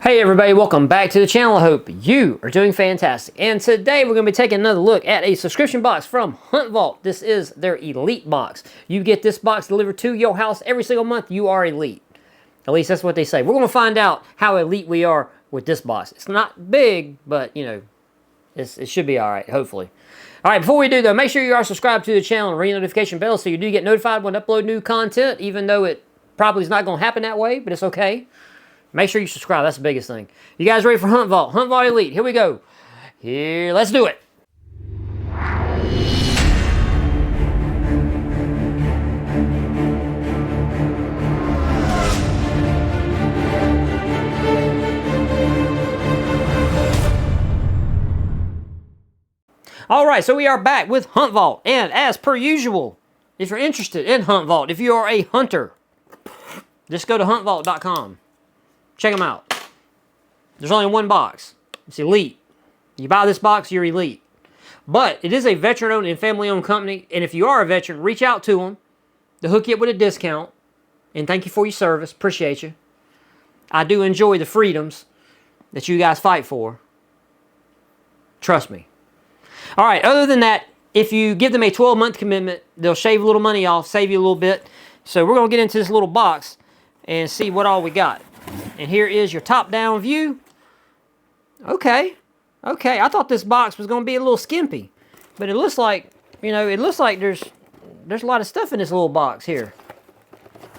Hey everybody, welcome back to the channel. I hope you are doing fantastic. And today we're going to be taking another look at a subscription box from Hunt Vault. This is their Elite box. You get this box delivered to your house every single month, you are elite. At least that's what they say. We're going to find out how elite we are with this box. It's not big, but you know, it should be alright, hopefully. Alright, before we do though, make sure you are subscribed to the channel and ring the notification bell so you do get notified when I upload new content, even though it probably is not going to happen that way, but it's okay. Make sure you subscribe. That's the biggest thing. You guys ready for Hunt Vault? Hunt Vault Elite. Here we go. Here, let's do it. All right, so we are back with Hunt Vault. And as per usual, if you're interested in Hunt Vault, if you are a hunter, just go to huntvault.com. Check them out. There's only one box. It's Elite. You buy this box, you're elite. But it is a veteran-owned and family-owned company, and if you are a veteran, reach out to them. They'll hook you up with a discount. And thank you for your service. Appreciate you. I do enjoy the freedoms that you guys fight for. Trust me. All right, other than that, if you give them a 12-month commitment, they'll shave a little money off, save you a little bit. So we're going to get into this little box and see what all we got. And here is your top-down view. Okay. Okay, I thought this box was going to be a little skimpy. But it looks like, you know, it looks like there's a lot of stuff in this little box here.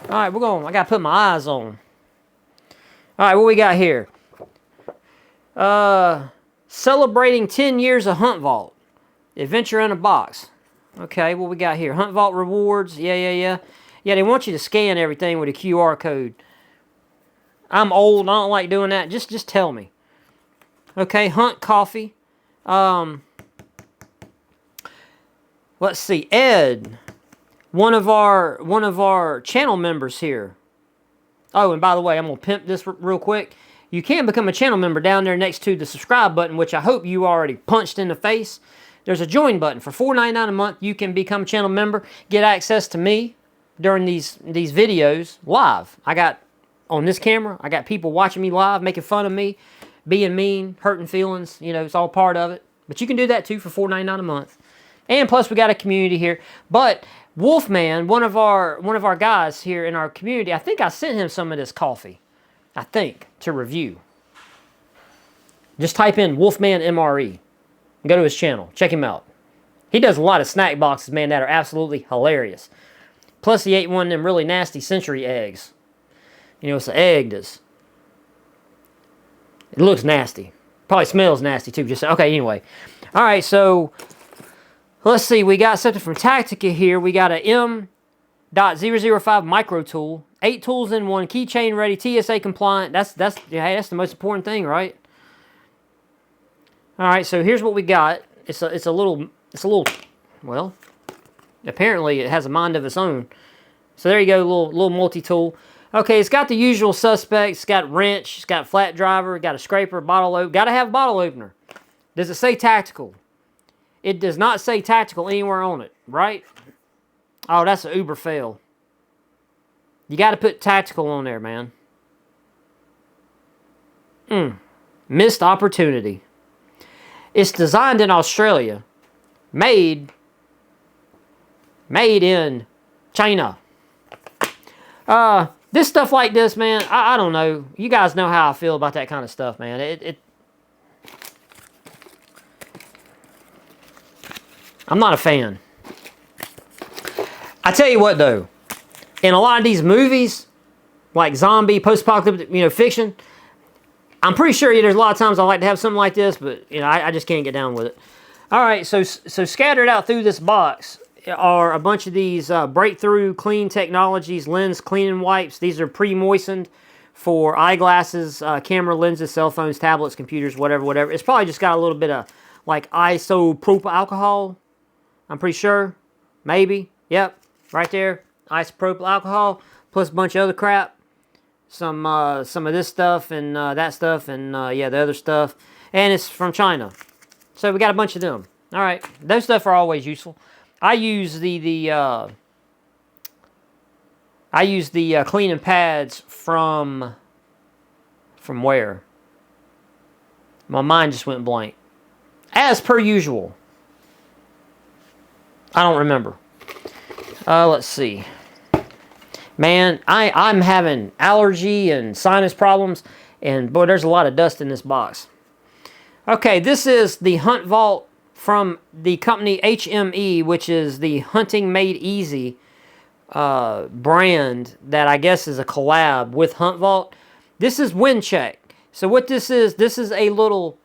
All right, I got to put my eyes on. All right, what we got here? Celebrating 10 years of Hunt Vault. Adventure in a box. Okay, what we got here? Hunt Vault rewards. Yeah, they want you to scan everything with a QR code. I'm old. I don't like doing that. Just tell me. Okay, Hunt Coffee. Let's see. Ed, one of our channel members here. Oh, and by the way, I'm gonna pimp this real quick. You can become a channel member down there next to the subscribe button, which I hope you already punched in the face. There's a join button for $4.99 a month. You can become a channel member, get access to me during these videos live. On this camera, I got people watching me live, making fun of me, being mean, hurting feelings. You know, it's all part of it. But you can do that too for $4.99 a month. And plus, we got a community here. But Wolfman, one of our guys here in our community, I think I sent him some of this coffee. I think to review. Just type in Wolfman MRE and go to his channel. Check him out. He does a lot of snack boxes, man, that are absolutely hilarious. Plus, he ate one of them really nasty century eggs. You know, it's an egg that's... It looks nasty. Probably smells nasty, too. Okay, anyway. All right, so... Let's see. We got something from Tactica here. We got a M.005 micro tool. 8 tools in one. Keychain ready. TSA compliant. That's the most important thing, right? All right, so here's what we got. It's a little... Well, apparently it has a mind of its own. So there you go, little multi-tool. Okay, it's got the usual suspects. It's got wrench, it's got flat driver, got a scraper, bottle opener. Got to have a bottle opener. Does it say tactical? It does not say tactical anywhere on it, right? Oh, that's an uber fail. You got to put tactical on there, man. Missed opportunity. It's designed in Australia. Made in China. This stuff like this, man, I don't know. You guys know how I feel about that kind of stuff, man. I'm not a fan. I tell you what, though. In a lot of these movies, like zombie, post-apocalyptic, fiction, I'm pretty sure there's a lot of times I like to have something like this, but, I just can't get down with it. All right, so scattered out through this box are a bunch of these Breakthrough Clean Technologies lens cleaning wipes. These are pre-moistened for eyeglasses, camera lenses, cell phones, tablets, computers, whatever. It's probably just got a little bit of like isopropyl alcohol. I'm pretty sure. Maybe. Yep. Right there. Isopropyl alcohol plus a bunch of other crap. Some of this stuff and that stuff and yeah, the other stuff. And it's from China. So we got a bunch of them. All right. Those stuff are always useful. I use the cleaning pads from From where? My mind just went blank. As per usual. I don't remember. Let's see. Man, I'm having allergy and sinus problems, and boy, there's a lot of dust in this box. Okay, this is the Hunt Vault from the company HME, which is the Hunting Made Easy brand that I guess is a collab with Hunt Vault. This is wind check. So what this is a little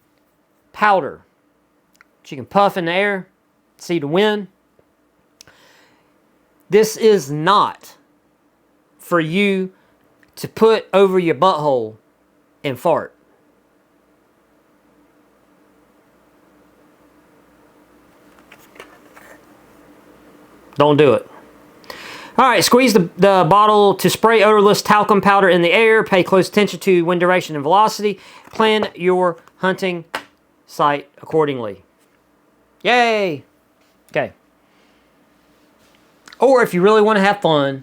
powder that you can puff in the air, see the wind. This is not for you to put over your butthole and fart. Don't do it. All right, squeeze the bottle to spray odorless talcum powder in the air. Pay close attention to wind direction and velocity. Plan your hunting site accordingly. Yay! Okay. Or if you really want to have fun,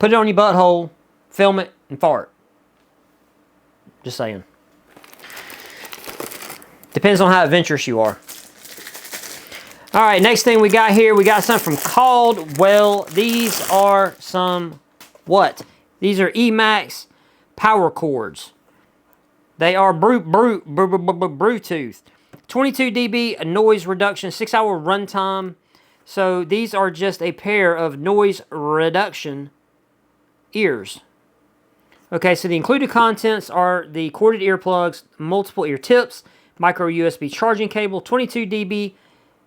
put it on your butthole, film it, and fart. Just saying. Depends on how adventurous you are. All right, next thing we got here, we got something from Caldwell. These are some, what? These are Emax power cords. They are Bluetooth. 22 dB noise reduction, 6-hour runtime. So these are just a pair of noise reduction ears. Okay, so the included contents are the corded earplugs, multiple ear tips, micro USB charging cable, 22 dB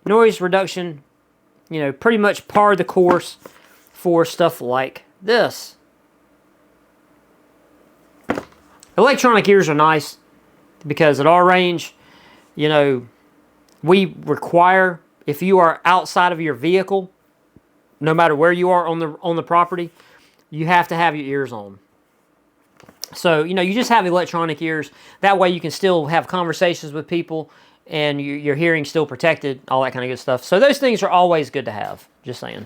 noise reduction, you know, pretty much par the course for stuff like this. Electronic ears are nice because at our range, you know, we require, if you are outside of your vehicle, no matter where you are on the property, you have to have your ears on. So, you know, you just have electronic ears. That way you can still have conversations with people and your hearing's still protected, all that kind of good stuff. So those things are always good to have, just saying.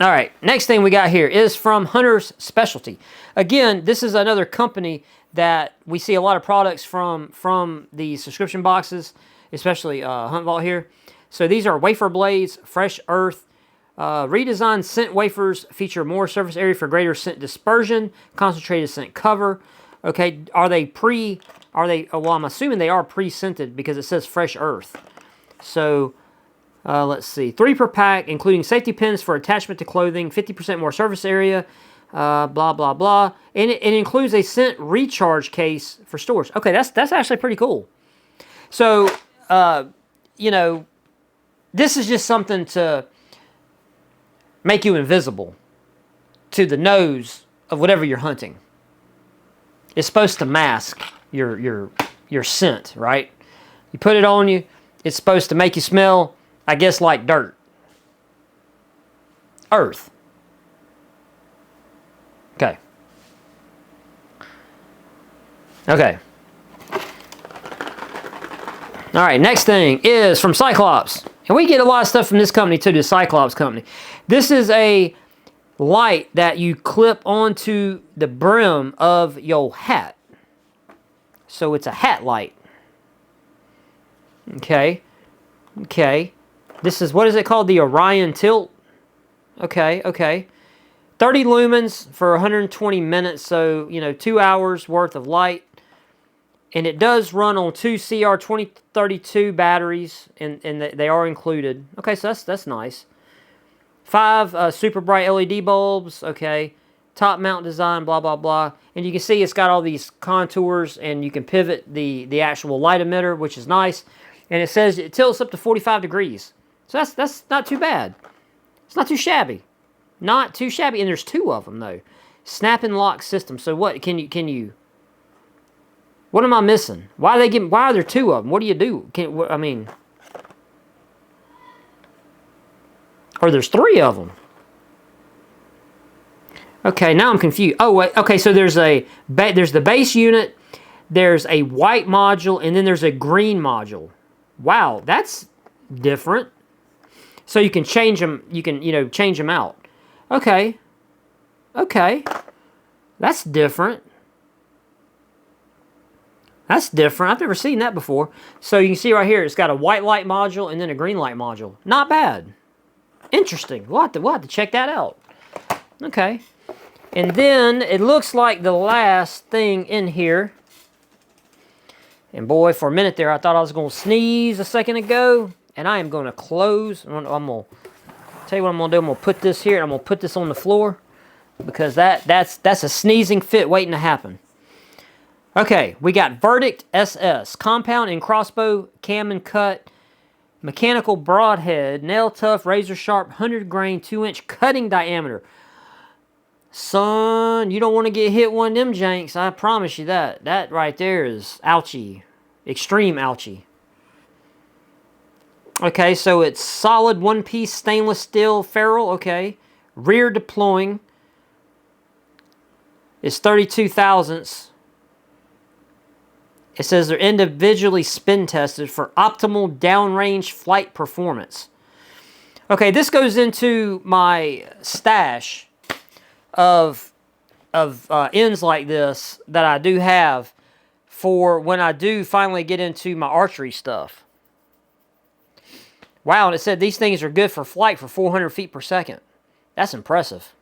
All right, next thing we got here is from Hunter's Specialty. Again, this is another company that we see a lot of products from the subscription boxes, especially Hunt Vault here. So these are wafer blades, fresh earth, redesigned scent wafers, feature more surface area for greater scent dispersion, concentrated scent cover. Okay, well, I'm assuming they are pre-scented because it says fresh earth. So, let's see. 3 per pack, including safety pins for attachment to clothing, 50% more surface area, blah, blah, blah. And it includes a scent recharge case for storage. Okay, that's actually pretty cool. So, you know, this is just something to make you invisible to the nose of whatever you're hunting. It's supposed to mask your scent, right? You put it on you, it's supposed to make you smell, I guess, like dirt. Earth. Okay. Okay. All right, next thing is from Cyclops. And we get a lot of stuff from this company too, the Cyclops company. This is a light that you clip onto the brim of your hat. So it's a hat light. Okay. Okay. This is, what is it called? The Orion Tilt. Okay, okay. 30 lumens for 120 minutes, so, you know, 2 hours worth of light. And it does run on 2 CR2032 batteries, and they are included. Okay, so that's nice. 5 super bright LED bulbs, okay. Top mount design, blah, blah, blah. And you can see it's got all these contours, and you can pivot the actual light emitter, which is nice. And it says it tilts up to 45 degrees. So that's not too bad. It's not too shabby. Not too shabby. And there's 2 of them, though. Snap and lock system. So what, can you... What am I missing? Why are there 2 of them? What do you do? I mean... Or there's 3 of them. Okay, now I'm confused. Oh, wait. Okay, so there's the base unit, there's a white module, and then there's a green module. Wow, that's different. So you can change them, you can, you know, change them out. Okay. Okay. That's different. That's different. I've never seen that before. So you can see right here, it's got a white light module and then a green light module. Not bad. Interesting. We'll have to check that out. Okay. And then it looks like the last thing in here. And boy, for a minute there, I thought I was going to sneeze a second ago. And I am going to close. I'm going to tell you what I'm going to do. I'm going to put this here. And I'm going to put this on the floor. Because that's a sneezing fit waiting to happen. Okay, we got Verdict SS. Compound and crossbow, cam and cut, mechanical broadhead, nail tough, razor sharp, 100 grain, 2-inch cutting diameter. Son, you don't want to get hit one of them janks. I promise you that. That right there is ouchie. Extreme ouchie. Okay, so it's solid one-piece stainless steel ferrule. Okay. Rear deploying is 32 thousandths. It says they're individually spin tested for optimal downrange flight performance. Okay, this goes into my stash of ends like this that I do have for when I do finally get into my archery stuff. Wow, and it said these things are good for flight for 400 feet per second. That's impressive.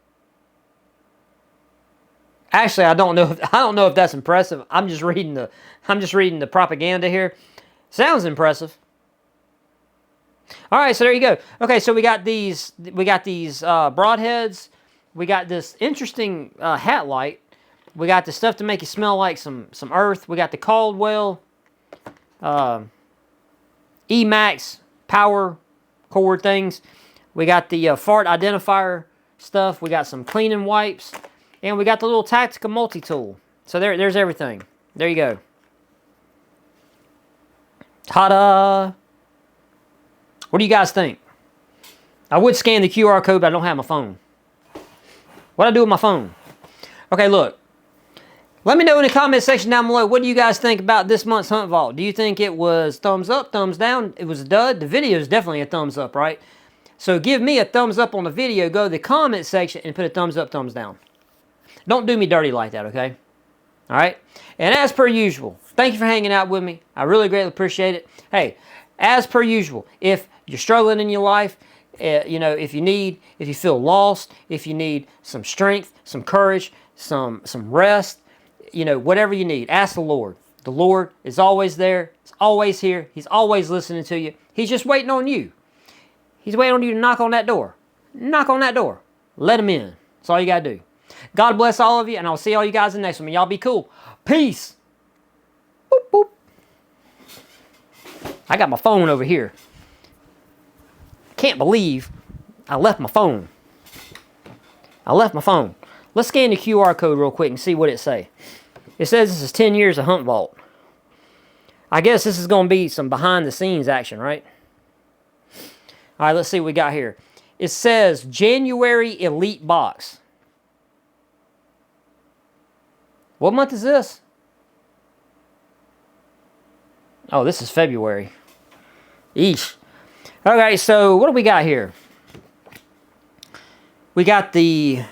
Actually, I don't know if that's impressive. I'm just reading the propaganda here. Sounds impressive. All right, so there you go. Okay, so we got these broadheads. We got this interesting hat light. We got the stuff to make you smell like some earth. We got the Caldwell E-Max power cord things. We got the fart identifier stuff. We got some cleaning wipes. And we got the little Tactica multi-tool. So there's everything. There you go. Ta-da! What do you guys think? I would scan the QR code, but I don't have my phone. What'd I do with my phone? Okay, look. Let me know in the comment section down below, what do you guys think about this month's Hunt Vault? Do you think it was thumbs up, thumbs down? It was a dud? The video is definitely a thumbs up, right? So give me a thumbs up on the video. Go to the comment section and put a thumbs up, thumbs down. Don't do me dirty like that, okay? All right? And as per usual, thank you for hanging out with me. I really greatly appreciate it. Hey, as per usual, if you're struggling in your life, if you feel lost, if you need some strength, some courage, some rest, whatever you need, ask the Lord. The Lord is always there. He's always here. He's always listening to you. He's just waiting on you. He's waiting on you to knock on that door. Knock on that door. Let him in. That's all you got to do. God bless all of you, and I'll see all you guys in the next one. Y'all be cool. Peace. Boop, boop. I got my phone over here. Can't believe I left my phone. Let's scan the QR code real quick and see what it say. It says this is 10 years of Hunt Vault. I guess this is going to be some behind-the-scenes action, right? All right, let's see what we got here. It says January Elite Box. What month is this? Oh, this is February. Eesh. Okay, so what do we got here? We got these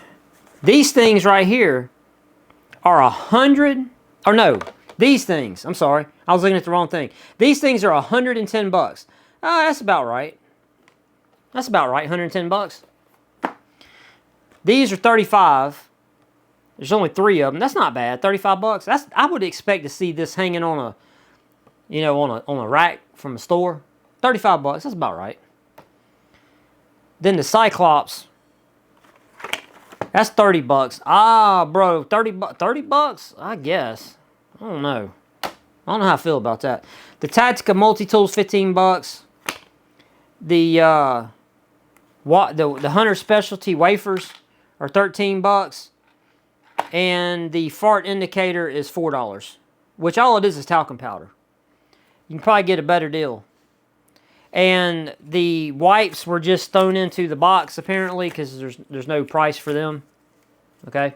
things right here are 100, or no, these things, I'm sorry. I was looking at the wrong thing. These things are 110 bucks. Oh, that's about right. That's about right, 110 bucks. These are 35. There's only 3 of them. That's not bad. 35 bucks. I would expect to see this hanging on a rack from a store. 35 bucks. That's about right. Then the Cyclops. That's 30 bucks. Ah, bro, 30 bucks? I guess. I don't know. I don't know how I feel about that. The Tactica multi-tools, 15 bucks. The Hunter Specialty wafers are 13 bucks. And the fart indicator is $4, which all it is talcum powder. You can probably get a better deal. And the wipes were just thrown into the box apparently because there's no price for them. Okay.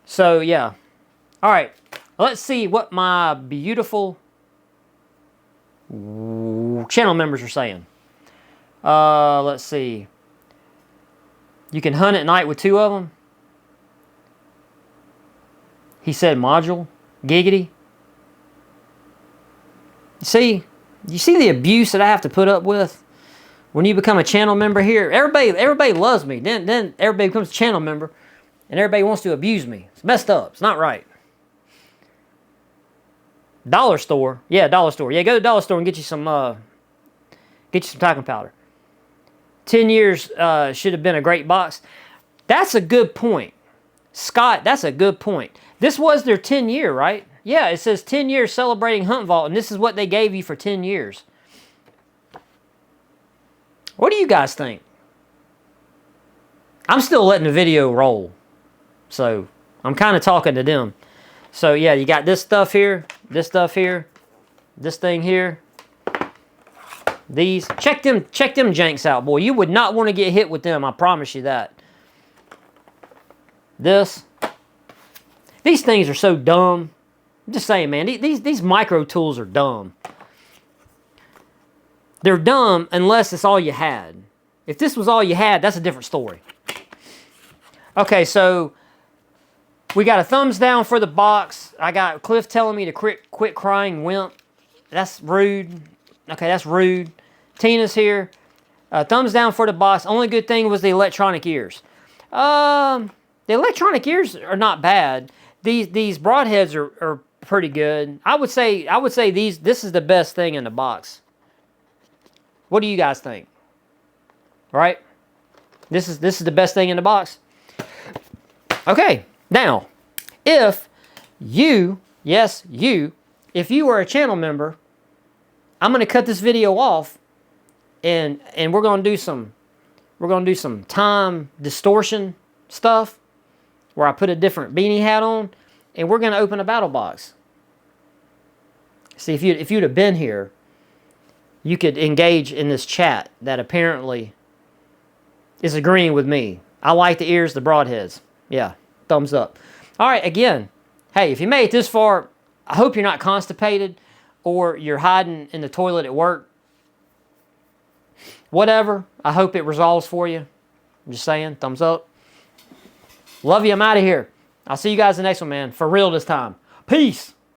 So yeah. All right. Let's see what my beautiful channel members are saying. Let's see. You can hunt at night with 2 of them. He said module. Giggity. You see the abuse that I have to put up with when you become a channel member here? Everybody loves me. Then everybody becomes a channel member and everybody wants to abuse me. It's messed up. It's not right. Dollar store. Yeah, dollar store. Yeah, go to the dollar store and get you some talcum powder. 10 years should have been a great box. That's a good point. Scott, that's a good point. This was their 10 year, right? Yeah, it says 10 years celebrating Hunt Vault, and this is what they gave you for 10 years. What do you guys think? I'm still letting the video roll, so I'm kind of talking to them. So yeah, you got this stuff here, this thing here. These, check them janks out, boy. You would not want to get hit with them, I promise you that. These things are so dumb. I'm just saying, man, these micro tools are dumb. They're dumb unless it's all you had. If this was all you had, that's a different story. Okay, so we got a thumbs down for the box. I got Cliff telling me to quit crying, wimp. That's rude. Okay, that's rude. Tina's here. Thumbs down for the box. Only good thing was the electronic ears. The electronic ears are not bad. These broadheads are pretty good. I would say this is the best thing in the box. What do you guys think? Right? This is the best thing in the box. Okay, now, if you were a channel member, I'm gonna cut this video off and we're gonna do some time distortion stuff where I put a different beanie hat on and we're gonna open a battle box. See, if you'd have been here, you could engage in this chat that apparently is agreeing with me. I like the ears, the broadheads. Yeah, thumbs up. All right, again, hey, if you made it this far, I hope you're not constipated or you're hiding in the toilet at work. Whatever, I hope it resolves for you. I'm just saying, thumbs up. Love you, I'm out of here. I'll see you guys in the next one, man. For real this time. Peace.